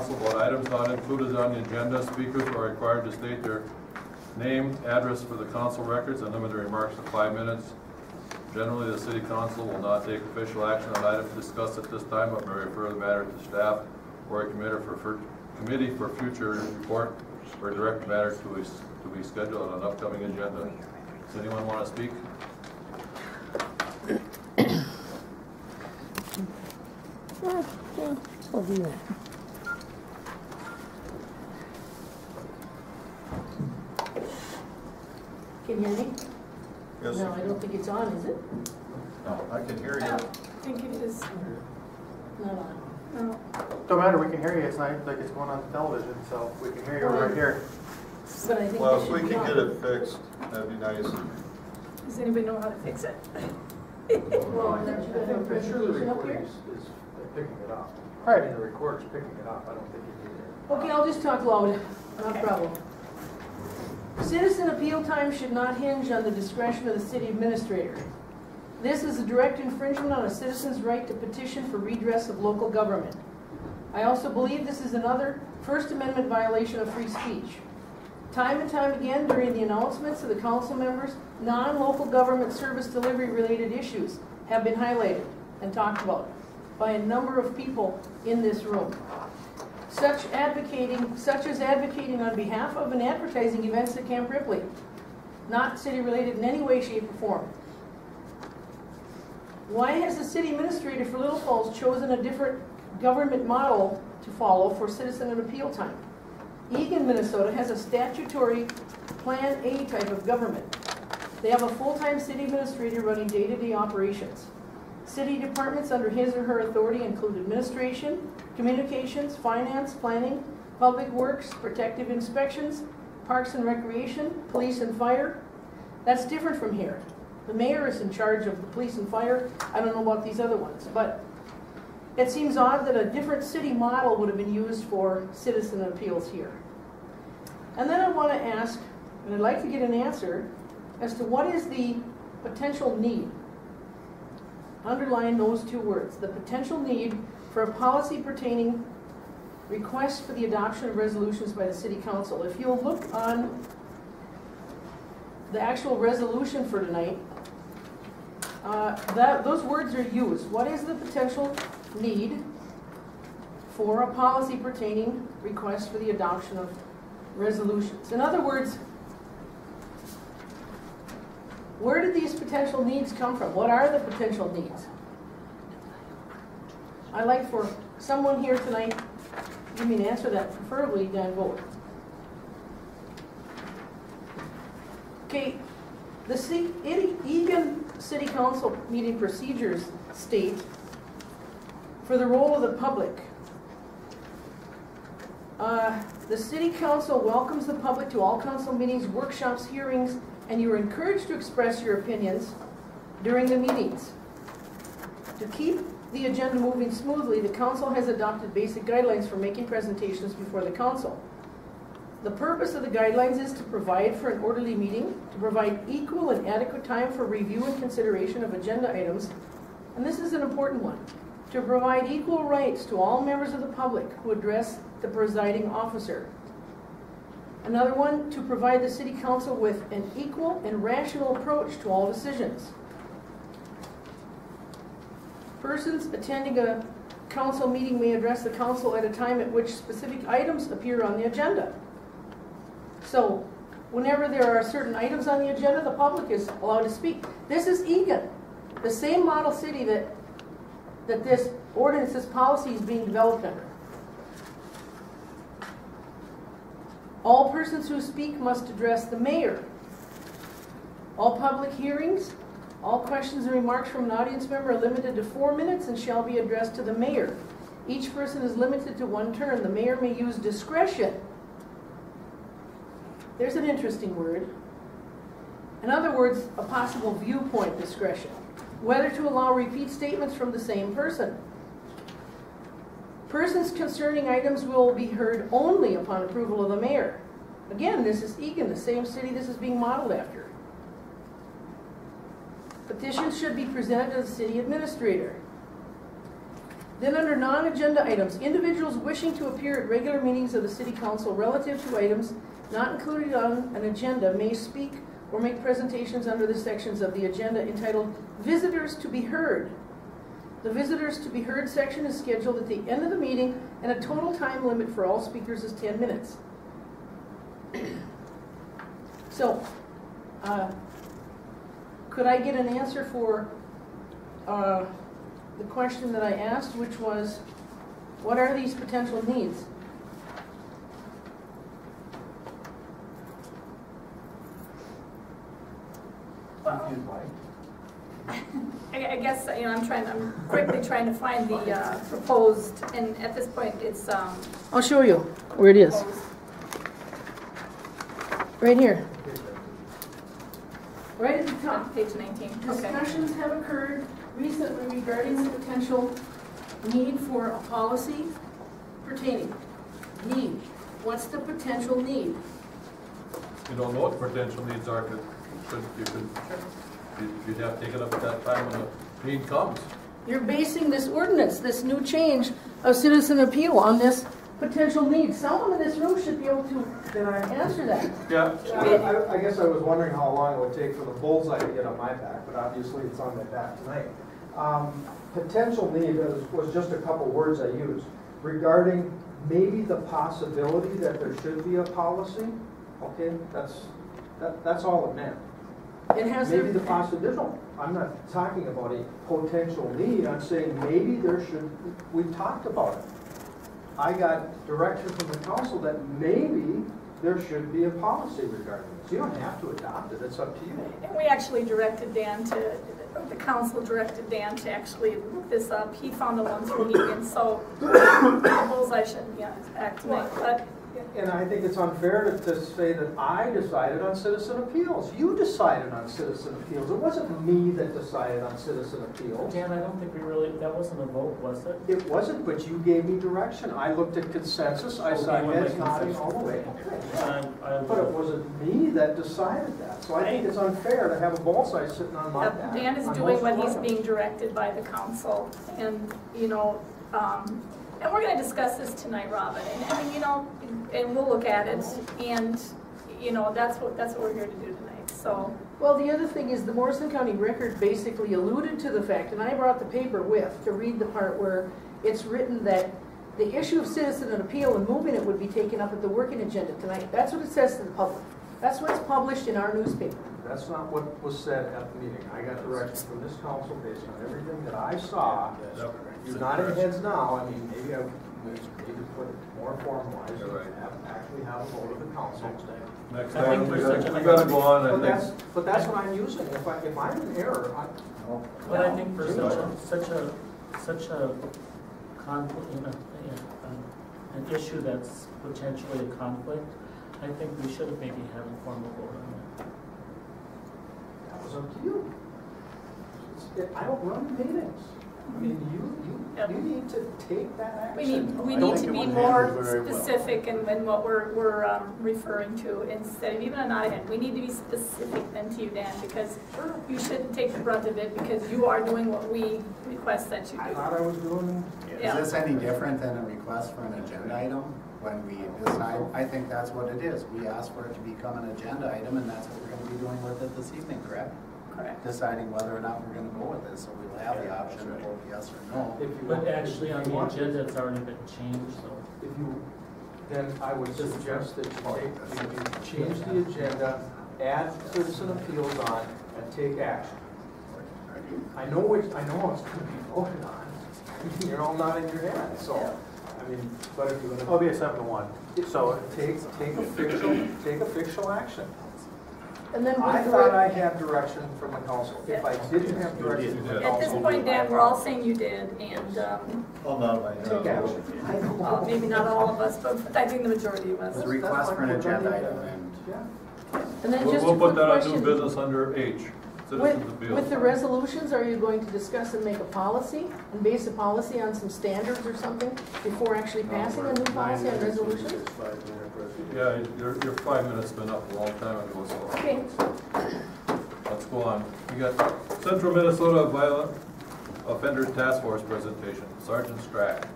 About items not included on the agenda, speakers are required to state their name, address for the council records, and limit their remarks to 5 minutes. Generally, the city council will not take official action on items discussed at this time, but may refer the matter to staff or a committee for future report or direct matter to be scheduled on an upcoming agenda. Does anyone want to speak? I'll do that. Can you hear me? Yes. No, I don't think it's on, is it? No, I can hear you. I think it is. Not on. No. Don't matter, we can hear you. It's not like it's going on television, so we can hear you right here. But I think Well, it if we should be can on. get it fixed, that'd be nice. Does anybody know how to fix it? Well, I then think you got a for sure the presentation up recording here? is picking it up. Right. I mean, the recorder's picking it up. I don't think you need it. Okay, I'll just talk loud, not a problem. Citizen appeal time should not hinge on the discretion of the city administrator. This is a direct infringement on a citizen's right to petition for redress of local government. I also believe this is another First Amendment violation of free speech. Time and time again during the announcements of the council members, non-local government service delivery related issues have been highlighted and talked about by a number of people in this room. Such as advocating on behalf of and advertising events at Camp Ripley, not city related in any way, shape, or form. Why has the city administrator for Little Falls chosen a different government model to follow for citizen and appeal time? Eagan, Minnesota has a statutory Plan A type of government. They have a full-time city administrator running day-to-day operations. City departments under his or her authority include administration, communications, finance, planning, public works, protective inspections, parks and recreation, police and fire. That's different from here. The mayor is in charge of the police and fire. I don't know about these other ones, but it seems odd that a different city model would have been used for citizen appeals here. And then I want to ask, and I'd like to get an answer, as to what is the potential need? Underline those two words, the potential need for a policy pertaining request for the adoption of resolutions by the city council. If you'll look on the actual resolution for tonight, those words are used. What is the potential need for a policy pertaining request for the adoption of resolutions? In other words, where did these potential needs come from? What are the potential needs? I'd like for someone here tonight to give me an answer to that, preferably Dan Vogt. Okay, the Eagan City Council meeting procedures state, for the role of the public, the City Council welcomes the public to all council meetings, workshops, hearings, and you are encouraged to express your opinions during the meetings. To keep the agenda moving smoothly, the council has adopted basic guidelines for making presentations before the council. The purpose of the guidelines is to provide for an orderly meeting, to provide equal and adequate time for review and consideration of agenda items, and this is an important one, to provide equal rights to all members of the public who address the presiding officer. Another one, to provide the City Council with an equal and rational approach to all decisions. Persons attending a council meeting may address the council at a time at which specific items appear on the agenda. So, whenever there are certain items on the agenda, the public is allowed to speak. This is Eagan, the same model city that this ordinance, this policy is being developed under. All persons who speak must address the mayor. All public hearings, all questions and remarks from an audience member are limited to 4 minutes and shall be addressed to the mayor. Each person is limited to one turn. The mayor may use discretion. There's an interesting word. In other words, a possible viewpoint discretion. Whether to allow repeat statements from the same person. Persons concerning items will be heard only upon approval of the mayor. Again, this is Eagan, the same city this is being modeled after. Petitions should be presented to the city administrator. Then under non-agenda items, individuals wishing to appear at regular meetings of the city council relative to items not included on an agenda may speak or make presentations under the sections of the agenda entitled Visitors to be Heard. The Visitors to be Heard section is scheduled at the end of the meeting, and a total time limit for all speakers is 10 minutes. So, could I get an answer for the question that I asked, which was, what are these potential needs? If you'd like. I guess, you know, I'm quickly trying to find the proposed, and at this point, it's I'll show you where it is. proposed. Right here. Right at the top. Page 19, okay. Discussions have occurred recently regarding the potential need for a policy pertaining. Need. What's the potential need? You don't know what potential needs are, you'd have to take it up at that time when the need comes. You're basing this ordinance, this new change of citizen appeal on this potential need. Someone in this room should be able to answer that. Yeah. I guess I was wondering how long it would take for the bullseye to get on my back, but obviously it's on my back tonight. Potential need was just a couple words I used regarding maybe the possibility that there should be a policy. Okay, that's all it meant. It has Maybe the possibility. No, I'm not talking about a potential need. I'm saying maybe there should. We talked about it. I got direction from the council that maybe there should be a policy regarding this. You don't have to adopt it. It's up to you. And we actually directed Dan to, the council directed Dan to actually look this up. He found the one through Egan, so I suppose I shouldn't act tonight. But And I think it's unfair to say that I decided on citizen appeals. You decided on citizen appeals. It wasn't me that decided on citizen appeals. Dan, I don't think we really, that wasn't a vote, was it? It wasn't, but you gave me direction. I looked at consensus. I saw heads nodding all the way. But it wasn't me that decided that. So I think it's unfair to have a bullseye sitting on my back. Dan is on doing most what he's items. being directed by the council, and, you know, and we're gonna discuss this tonight, Robin, and I mean, you know, and we'll look at it, and, you know, that's what we're here to do tonight, so. Well, the other thing is the Morrison County Record basically alluded to the fact, and I brought the paper with to read the part where it's written that the issue of citizen appeal and moving it would be taken up at the working agenda tonight. That's what it says to the public. That's what's published in our newspaper. That's not what was said at the meeting. I got direction from this council based on everything that I saw. You're nodding heads now. I mean, maybe I need to put it more formalized. Actually have a vote of the council. Next I think time, we there's such a- gotta go on, I think. But that's what I'm using. If I'm in error, But I think for such a conflict, an issue that's potentially a conflict, I think we should have maybe had a formal vote on that. that was up to you. I don't run meetings. I mean, you need to take that action. We need to be more specific in what we're referring to, instead of even a nod ahead. We need to be specific then to you, Dan, because you shouldn't take the brunt of it, because you are doing what we request that you I do. thought I was doing. Yeah. Is this any different than a request for an agenda item when we decide? I think that's what it is. We ask for it to become an agenda item, and that's what we're going to be doing with it this evening, correct? Correct. Deciding whether or not we're going to go with this, so we'll have the option to vote yes or no. If you But want- actually on if you the want- agenda, it's already been changed, so. If you, then I would suggest that you change the agenda, add citizen appeals on, and take action. I know it's going to be voted on. You're all nodding your head, so, I mean, but if you're It'll going be a 7-1. so take official action. And then I with the thought I had direction from the council. If I didn't have direction from the did. council. At this point, Dan, we're all saying you did, and Take action. maybe not all of us, but I think the majority of us. It's a request for an agenda item, and Yeah. And then We'll just a we'll quick put that on new question. business under H, citizens appeals. With the resolutions, are you going to discuss and make a policy and base a policy on some standards or something before actually passing a new policy on resolutions? Yeah, your 5 minutes been up a long time ago, so Okay. let's go on. We got Central Minnesota Offender Task Force presentation. Sergeant Strack.